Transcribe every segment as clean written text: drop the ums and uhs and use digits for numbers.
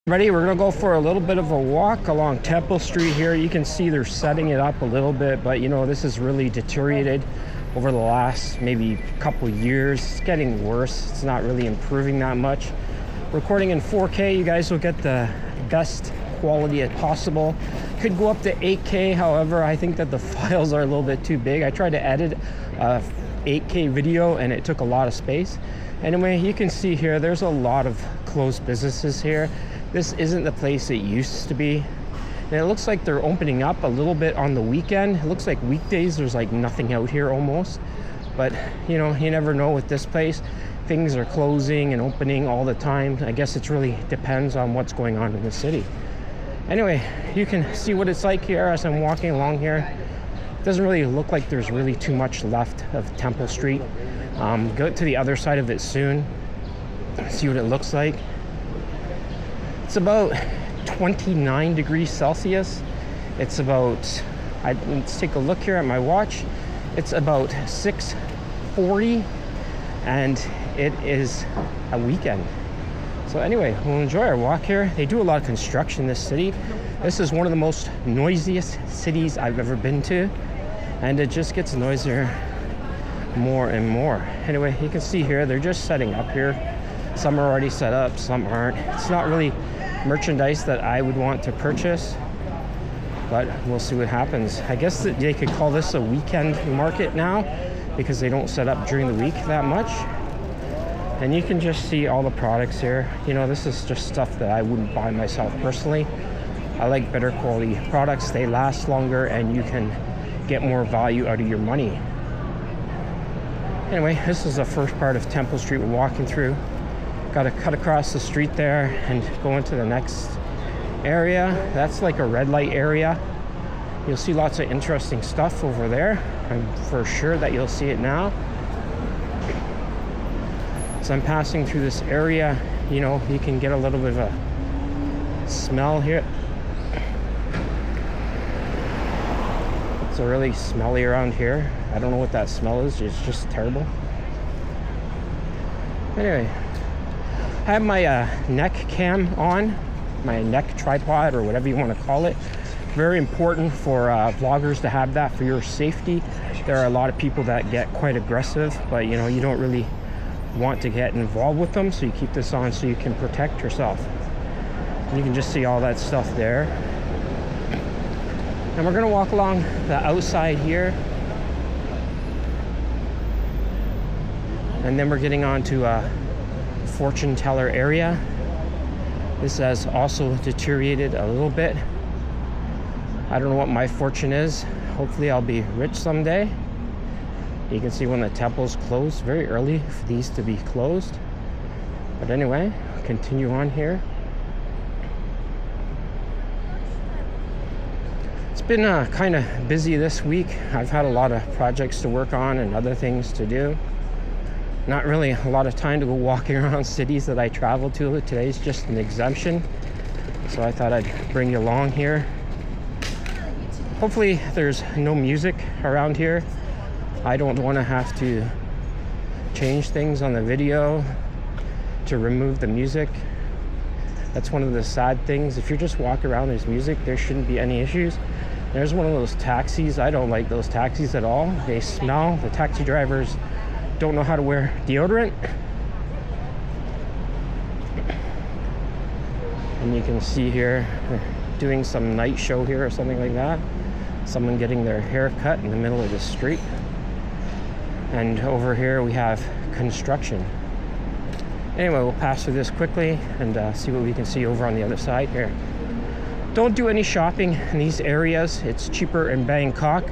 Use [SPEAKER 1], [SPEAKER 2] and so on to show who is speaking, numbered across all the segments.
[SPEAKER 1] Ready? We're gonna go for a little bit of a walk along Temple Street here. You can see they're setting it up a little bit, but you know, this has really deteriorated over the last maybe couple years. It's getting worse. It's not really improving that much. Recording in 4K, you guys will get the best quality as possible. Could go up to 8K, however, I think that the files are a little bit too big. I tried to edit a 8K video and it took a lot of space. Anyway, you can see here, there's a lot of closed businesses here. This isn't the place it used to be. And it looks like they're opening up a little bit on the weekend. It looks like weekdays, there's like nothing out here almost. But you know, you never know with this place. Things are closing and opening all the time. I guess it really depends on what's going on in the city. Anyway, you can see what it's like here as I'm walking along here. It doesn't really look like there's really too much left of Temple Street. Go to the other side of it soon. See what it looks like. It's about 29 degrees Celsius. It's about, let's take a look here at my watch. It's about 6:40 and it is a weekend. So anyway, we'll enjoy our walk here. They do a lot of construction in this city. This is one of the most noisiest cities I've ever been to, and it just gets noisier more and more. Anyway, you can see here, they're just setting up here. Some are already set up, some aren't. It's not really merchandise that I would want to purchase, but we'll see what happens. I guess that they could call this a weekend market now because they don't set up during the week that much. And you can just see all the products here. You know, this is just stuff that I wouldn't buy myself personally. I like better quality products. They last longer and you can get more value out of your money. Anyway, this is the first part of Temple Street we're walking through. Got to cut across the street there and go into the next area. That's like a red light area. You'll see lots of interesting stuff over there. I'm for sure that you'll see it now. As I'm passing through this area, you know, you can get a little bit of a smell here. It's really smelly around here. I don't know what that smell is. It's just terrible. Anyway, I have my neck cam on, my neck tripod or whatever you want to call it. Very important for vloggers to have that for your safety. There are a lot of people that get quite aggressive, but you know, you don't really want to get involved with them, so you keep this on so you can protect yourself. You can just see all that stuff there. And we're gonna walk along the outside here, and then we're getting on to a fortune teller area. This has also deteriorated a little bit. I don't know what my fortune is. Hopefully I'll be rich someday. You can see when the temple's closed, very early for these to be closed. But anyway, continue on here. It's been kind of busy this week. I've had a lot of projects to work on and other things to do. Not really a lot of time to go walking around cities that I travel to. Today's just an exemption, so I thought I'd bring you along here. Hopefully there's no music around here. I don't want to have to change things on the video to remove the music. That's one of the sad things. If you're just walking around, there's music, there shouldn't be any issues. There's one of those taxis. I don't like those taxis at all. They smell. The taxi drivers don't know how to wear deodorant. And you can see here, they're doing some night show here or something like that. Someone getting their hair cut in the middle of the street. And over here we have construction. Anyway, we'll pass through this quickly and see what we can see over on the other side here. Don't do any shopping in these areas. It's cheaper in Bangkok.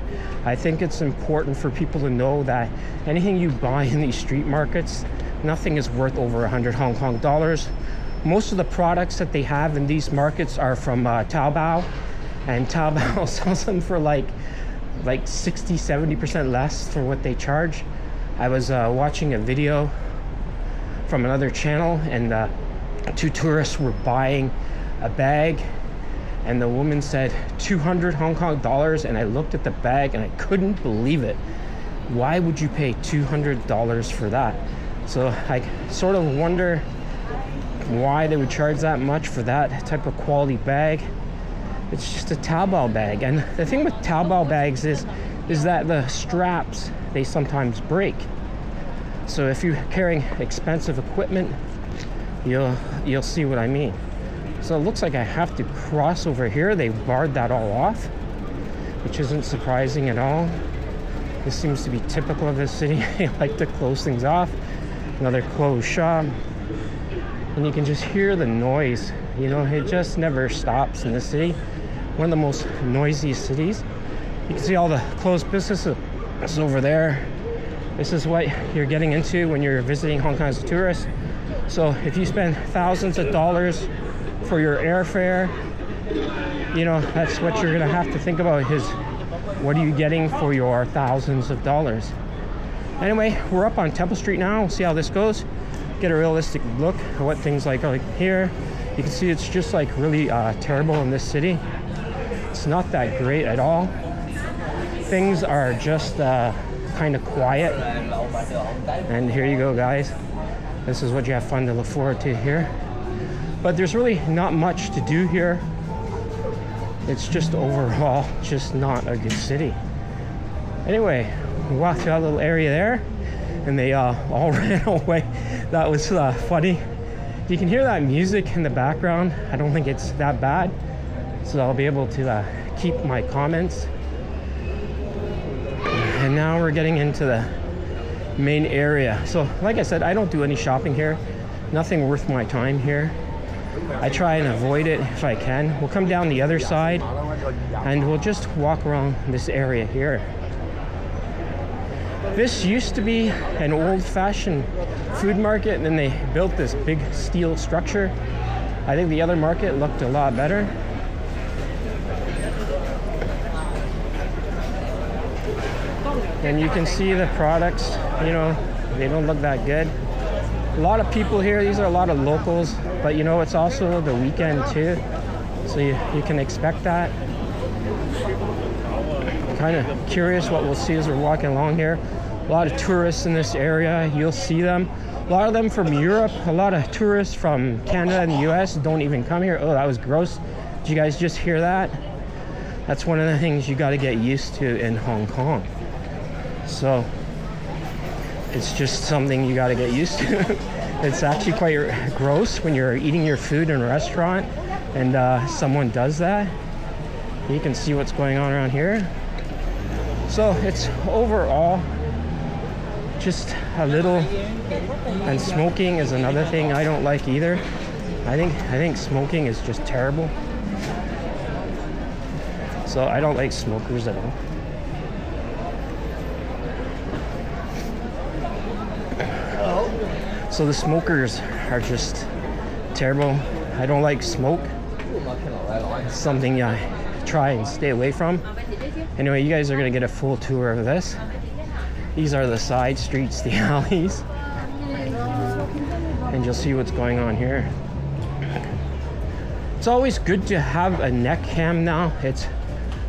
[SPEAKER 1] I think it's important for people to know that anything you buy in these street markets, nothing is worth over 100 Hong Kong dollars. Most of the products that they have in these markets are from Taobao, and Taobao sells them for like 60-70% less for what they charge. I was watching a video from another channel, and two tourists were buying a bag, and the woman said 200 Hong Kong dollars, and I looked at the bag and I couldn't believe it. Why would you pay $200 for that? So I sort of wonder why they would charge that much for that type of quality bag. It's just a Taobao bag, and the thing with Taobao bags is that the straps, they sometimes break. So if you're carrying expensive equipment, you'll see what I mean. So it looks like I have to cross over here. They barred that all off, which isn't surprising at all. This seems to be typical of this city. They like to close things off. Another closed shop. And you can just hear the noise. You know, it just never stops in this city. One of the most noisiest cities. You can see all the closed businesses over there. This is what you're getting into when you're visiting Hong Kong as a tourist. So if you spend thousands of dollars for your airfare, you know, that's what you're gonna have to think about, is what are you getting for your thousands of dollars. Anyway, we're up on Temple Street now. We'll see how this goes. Get a realistic look at what things like here. You can see it's just like really terrible in this city. It's not that great at all. Things are just kind of quiet. And here you go, guys. This is what you have fun to look forward to here. But there's really not much to do here. It's just overall just not a good city. Anyway, we walked through that little area there, and they all ran away. That was funny. You can hear that music in the background. I don't think it's that bad, so I'll be able to keep my comments. And now we're getting into the main area. So like I said, I don't do any shopping here. Nothing worth my time here. I try and avoid it if I can. We'll come down the other side and we'll just walk around this area here. This used to be an old-fashioned food market, and then they built this big steel structure. I think the other market looked a lot better. And you can see the products, you know, they don't look that good. A lot of people here, these are a lot of locals, but you know, it's also the weekend too, so you can expect that. Kind of curious what we'll see as we're walking along here. A lot of tourists in this area, you'll see them. A lot of them from Europe, a lot of tourists from Canada and the US don't even come here. Oh, that was gross. Did you guys just hear that? That's one of the things you got to get used to in Hong Kong. So it's just something you got to get used to. It's actually quite gross when you're eating your food in a restaurant and someone does that. You can see what's going on around here. So it's overall just a little, and smoking is another thing I don't like either. I think smoking is just terrible. So I don't like smokers at all. So the smokers are just terrible. I don't like smoke. It's something I try and stay away from. Anyway, you guys are gonna get a full tour of this. These are the side streets, the alleys. And you'll see what's going on here. It's always good to have a neck cam now. It's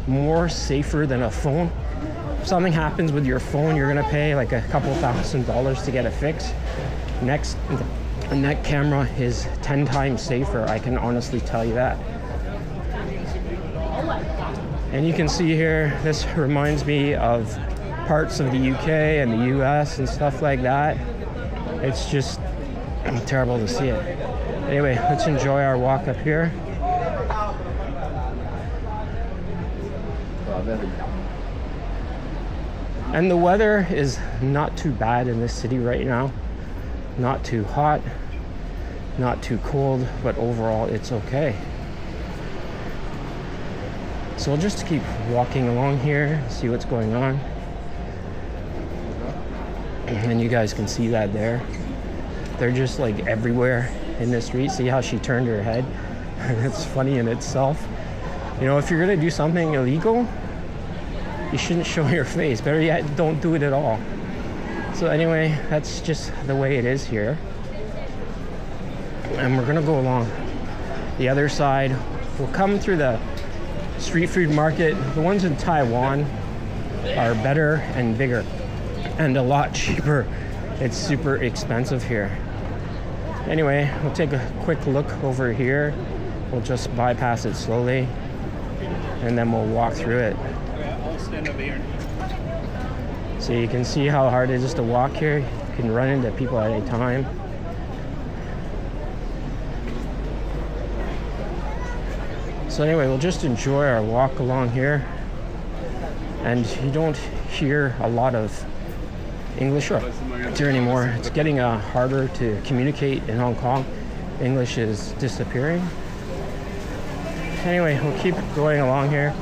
[SPEAKER 1] more safer than a phone. If something happens with your phone, you're gonna pay like a couple $1,000s to get it fixed. Next, a neck camera is 10 times safer. I can honestly tell you that. And you can see here, this reminds me of parts of the UK and the US and stuff like that. It's just terrible to see it. Anyway, let's enjoy our walk up here. And the weather is not too bad in this city right now. Not too hot, not too cold, but overall it's okay. So we'll just keep walking along here, see what's going on. And you guys can see that there. They're just like everywhere in the street. See how she turned her head? It's funny in itself. You know, if you're gonna do something illegal, you shouldn't show your face. Better yet, don't do it at all. So anyway, that's just the way it is here. And we're gonna go along the other side. We'll come through the street food market. The ones in Taiwan are better and bigger and a lot cheaper. It's super expensive here. Anyway, we'll take a quick look over here. We'll just bypass it slowly, and then we'll walk through it.
[SPEAKER 2] I'll stand over here.
[SPEAKER 1] So you can see how hard it is to walk here. You can run into people at any time. So anyway, we'll just enjoy our walk along here. And you don't hear a lot of English here anymore. It's getting harder to communicate in Hong Kong. English is disappearing. Anyway, we'll keep going along here.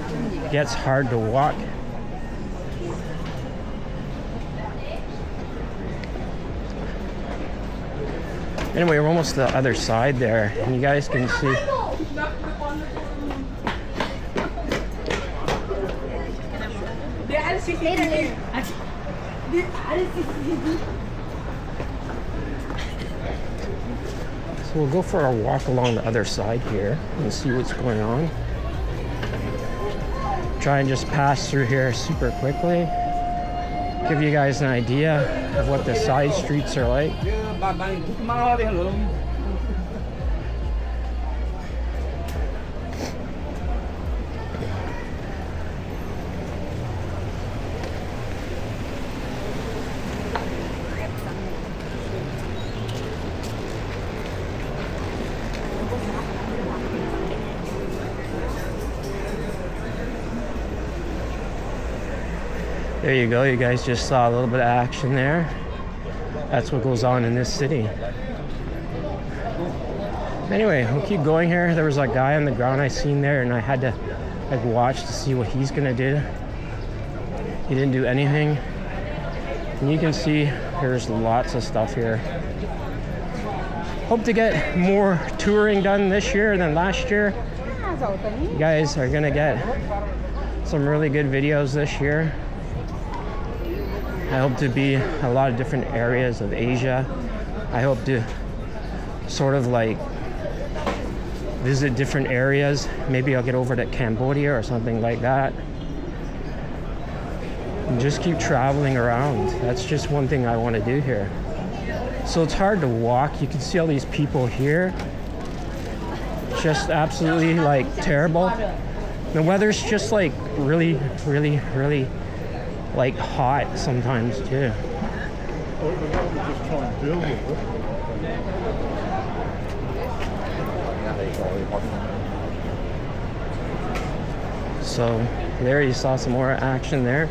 [SPEAKER 1] It gets hard to walk. Anyway, we're almost to the other side there, and you guys can see. So we'll go for a walk along the other side here and see what's going on. Try and just pass through here super quickly. Give you guys an idea of what the side streets are like. There you go, you guys just saw a little bit of action there. That's what goes on in this city. Anyway, we'll keep going here. There was a guy on the ground I seen there, and I had to like watch to see what he's gonna do. He didn't do anything. And you can see there's lots of stuff here. Hope to get more touring done this year than last year. You guys are gonna get some really good videos this year. I hope to be a lot of different areas of Asia. I hope to sort of like visit different areas. Maybe I'll get over to Cambodia or something like that. And just keep traveling around. That's just one thing I want to do here. So it's hard to walk. You can see all these people here. Just absolutely like terrible. The weather's just like really like hot sometimes too. So there you saw some more action there.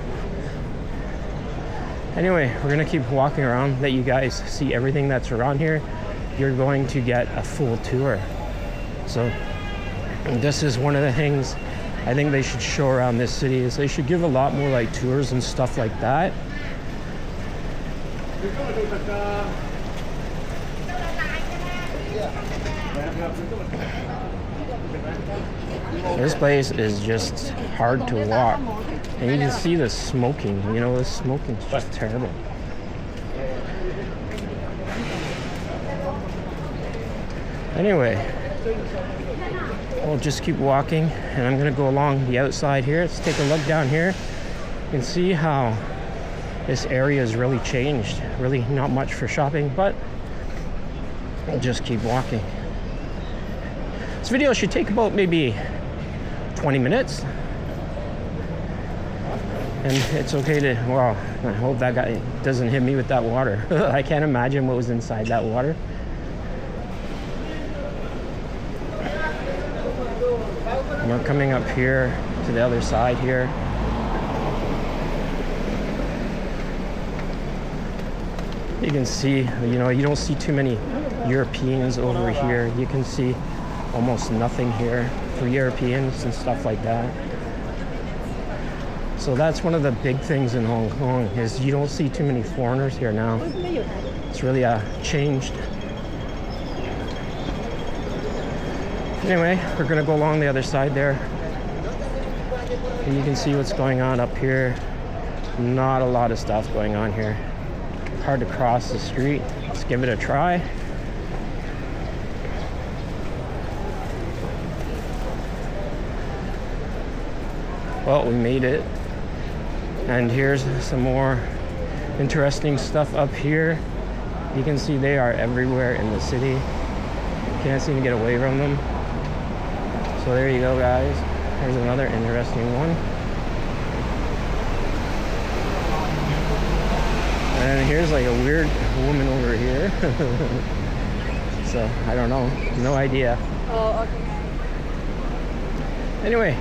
[SPEAKER 1] Anyway, we're gonna keep walking around, let you guys see everything that's around here. You're going to get a full tour. So this is one of the things I think they should show around this city, is they should give a lot more like tours and stuff like that. This place is just hard to walk. And you can see the smoking, you know, the smoking is just terrible. Anyway, we'll just keep walking, and I'm gonna go along the outside here. Let's take a look down here. You can see how this area has really changed. Really not much for shopping, but we'll just keep walking. This video should take about maybe 20 minutes. And it's okay to, well, I hope that guy doesn't hit me with that water. I can't imagine what was inside that water. And we're coming up here to the other side here. You can see, you know, you don't see too many Europeans over here. You can see almost nothing here for Europeans and stuff like that. So that's one of the big things in Hong Kong, is you don't see too many foreigners here now. It's really changed. Anyway, we're gonna go along the other side there. And you can see what's going on up here. Not a lot of stuff going on here. Hard to cross the street. Let's give it a try. Well, we made it. And here's some more interesting stuff up here. You can see they are everywhere in the city. Can't seem to get away from them. So there you go, guys. Here's another interesting one. And here's like a weird woman over here. So I don't know, no idea.
[SPEAKER 3] Oh, okay.
[SPEAKER 1] Anyway,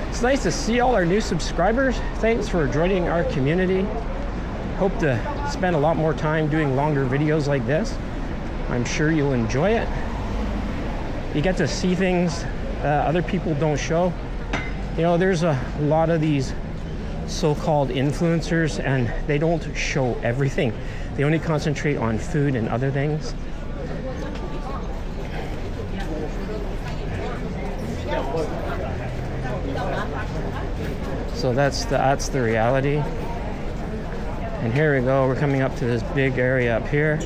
[SPEAKER 1] it's nice to see all our new subscribers. Thanks for joining our community. Hope to spend a lot more time doing longer videos like this. I'm sure you'll enjoy it. You get to see things other people don't show. You know, there's a lot of these so-called influencers and they don't show everything. They only concentrate on food and other things. So that's the reality. And here we go, we're coming up to this big area up here.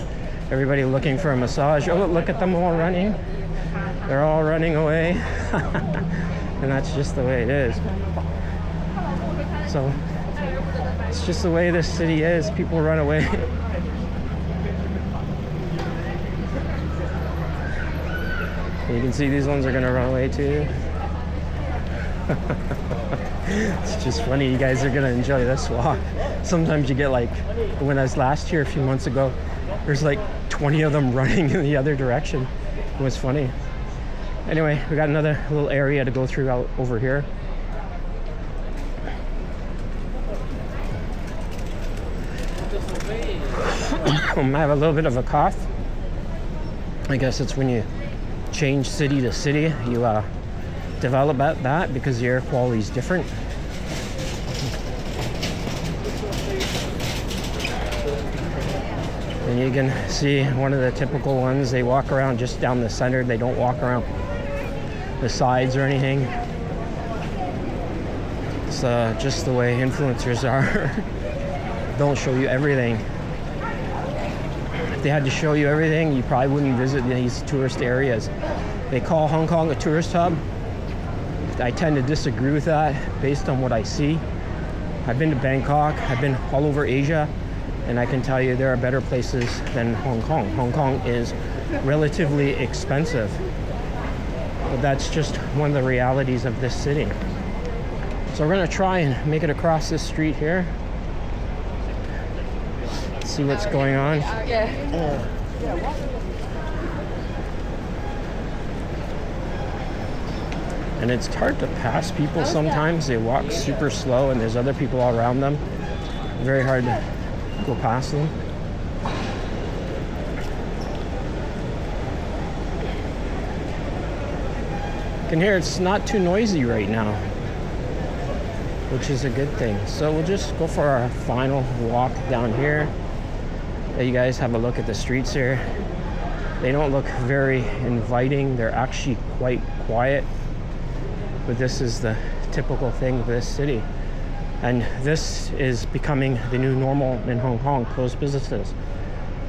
[SPEAKER 1] Everybody looking for a massage. Oh, look at them all running. They're all running away. And that's just the way it is. So it's just the way this city is. People run away. You can see these ones are gonna run away too. It's just funny, you guys are gonna enjoy this walk. Sometimes you get like, when I was last here a few months ago, there's like 20 of them running in the other direction. It was funny. Anyway, we got another little area to go through out over here. I have a little bit of a cough. I guess it's when you change city to city, you develop that because the air quality is different. And you can see one of the typical ones, they walk around just down the center. They don't walk around the sides or anything. It's just the way influencers are. Don't show you everything. If they had to show you everything, you probably wouldn't visit these tourist areas. They call Hong Kong a tourist hub. I tend to disagree with that based on what I see. I've been to Bangkok, I've been all over Asia, and I can tell you there are better places than Hong Kong. Hong Kong is relatively expensive, but that's just one of the realities of this city. So we're gonna try and make it across this street here. See what's going on. And it's hard to pass people sometimes. They walk super slow and there's other people all around them. Very hard to go past them. You can hear it's not too noisy right now, which is a good thing. So we'll just go for our final walk down here. You guys have a look at the streets here. They don't look very inviting. They're actually quite quiet. But this is the typical thing of this city. And this is becoming the new normal in Hong Kong, closed businesses.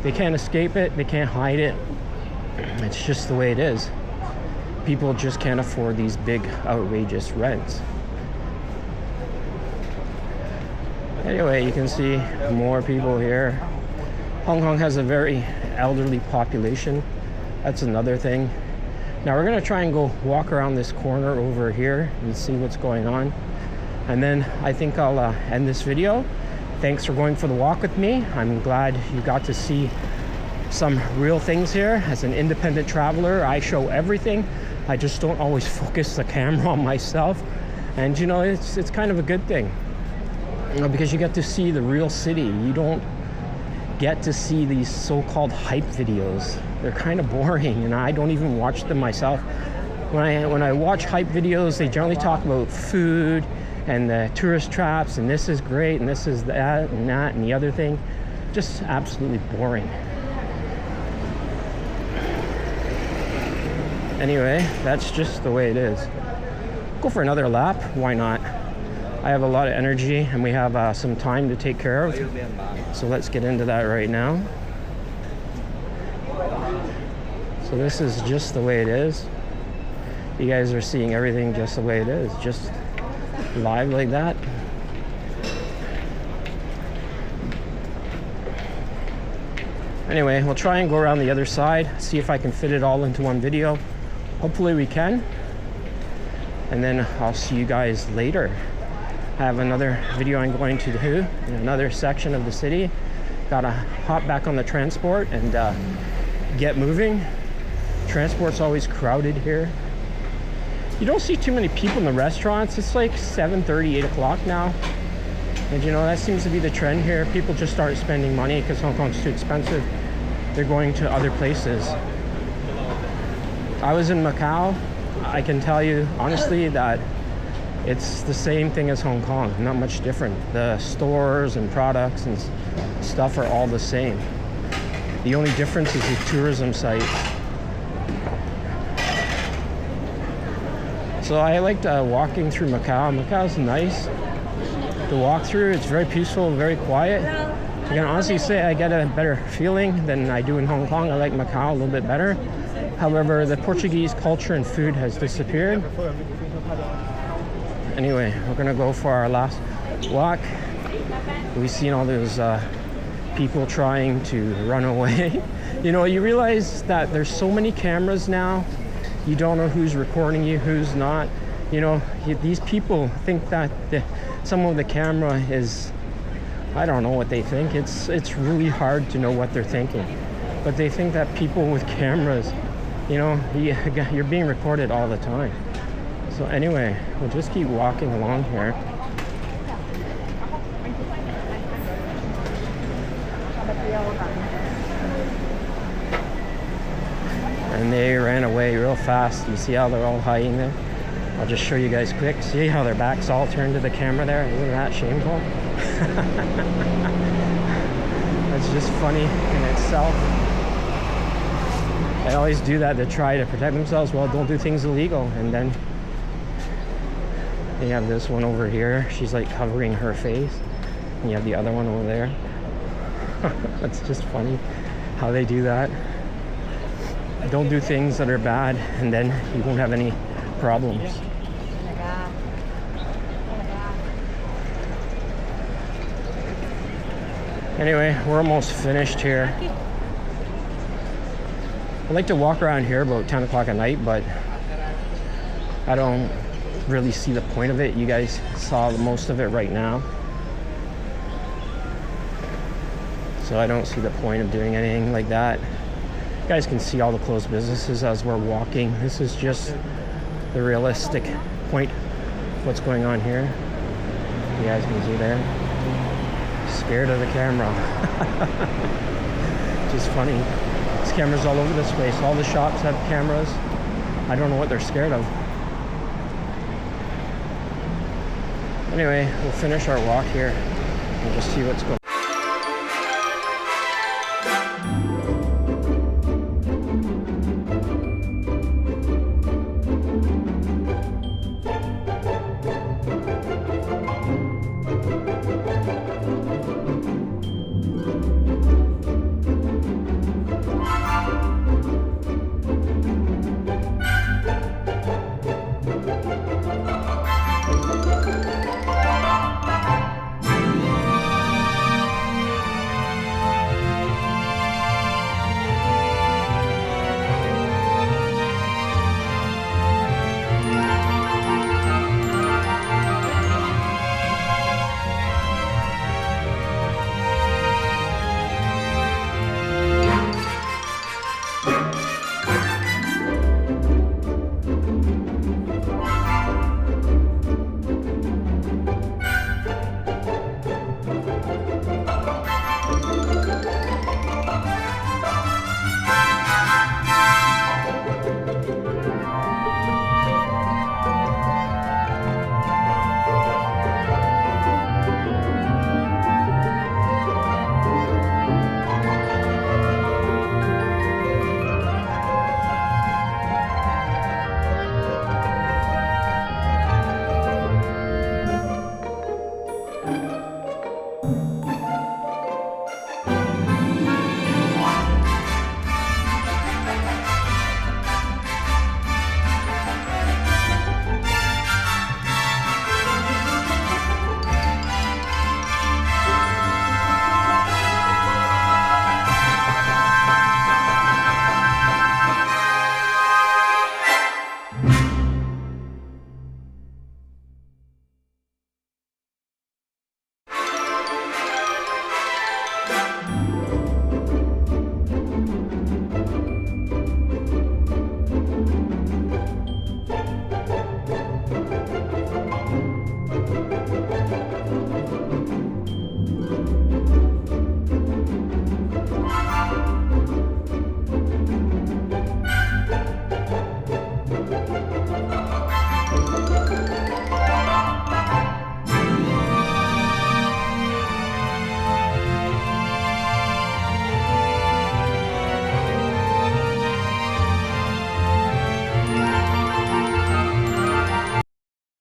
[SPEAKER 1] They can't escape it, they can't hide it. It's just the way it is. People just can't afford these big, outrageous rents. Anyway, you can see more people here. Hong Kong has a very elderly population. That's another thing. Now we're gonna try and go walk around this corner over here and see what's going on. And then I think I'll end this video. Thanks for going for the walk with me. I'm glad you got to see some real things here. As an independent traveler, I show everything. I just don't always focus the camera on myself. And you know, it's kind of a good thing. You know, because you get to see the real city. You don't get to see these so-called hype videos. They're kind of boring, and I don't even watch them myself. When I watch hype videos, they generally talk about food and the tourist traps, and this is great, and this is that, and the other thing. Just absolutely boring. Anyway, that's just the way it is. Go for another lap, why not? I have a lot of energy and we have some time to take care of. So let's get into that right now. So this is just the way it is. You guys are seeing everything just the way it is, just live like that. Anyway, we'll try and go around the other side, see if I can fit it all into one video. Hopefully we can. And then I'll see you guys later. I have another video I'm going to do in another section of the city. Gotta hop back on the transport and get moving. Transport's always crowded here. You don't see too many people in the restaurants. It's like 7:30, 8 o'clock now. And you know, that seems to be the trend here. People just start spending money because Hong Kong's too expensive. They're going to other places. I was in Macau. I can tell you honestly that it's the same thing as Hong Kong, not much different. The stores and products and stuff are all the same. The only difference is the tourism site. So I liked walking through Macau. Macau's nice to walk through. It's very peaceful, very quiet. I can honestly say I get a better feeling than I do in Hong Kong. I like Macau a little bit better. However, the Portuguese culture and food has disappeared. Anyway, we're gonna go for our last walk. We've seen all those people trying to run away. You know, you realize that there's so many cameras now. You don't know who's recording you, who's not. You know, these people think that some of the camera is, I don't know what they think. It's really hard to know what they're thinking. But they think that people with cameras, you know, you're being recorded all the time. So anyway, we'll just keep walking along here. And they ran away real fast. You see how they're all hiding there? I'll just show you guys quick. See how their backs all turned to the camera there? Isn't that shameful? That's just funny in itself. They always do that to try to protect themselves. Well, don't do things illegal. And then they have this one over here. She's like covering her face. And you have the other one over there. That's just funny how they do that. Don't do things that are bad, and then you won't have any problems. Anyway, we're almost finished here. I like to walk around here about 10 o'clock at night, but I don't really see the point of it. You guys saw most of it right now. So I don't see the point of doing anything like that. You guys can see all the closed businesses as we're walking. This is just the realistic point of what's going on here. You guys can see there. Scared of the camera. Just funny. There's cameras all over this place. All the shops have cameras. I don't know what they're scared of. Anyway, we'll finish our walk here and just see what's going on.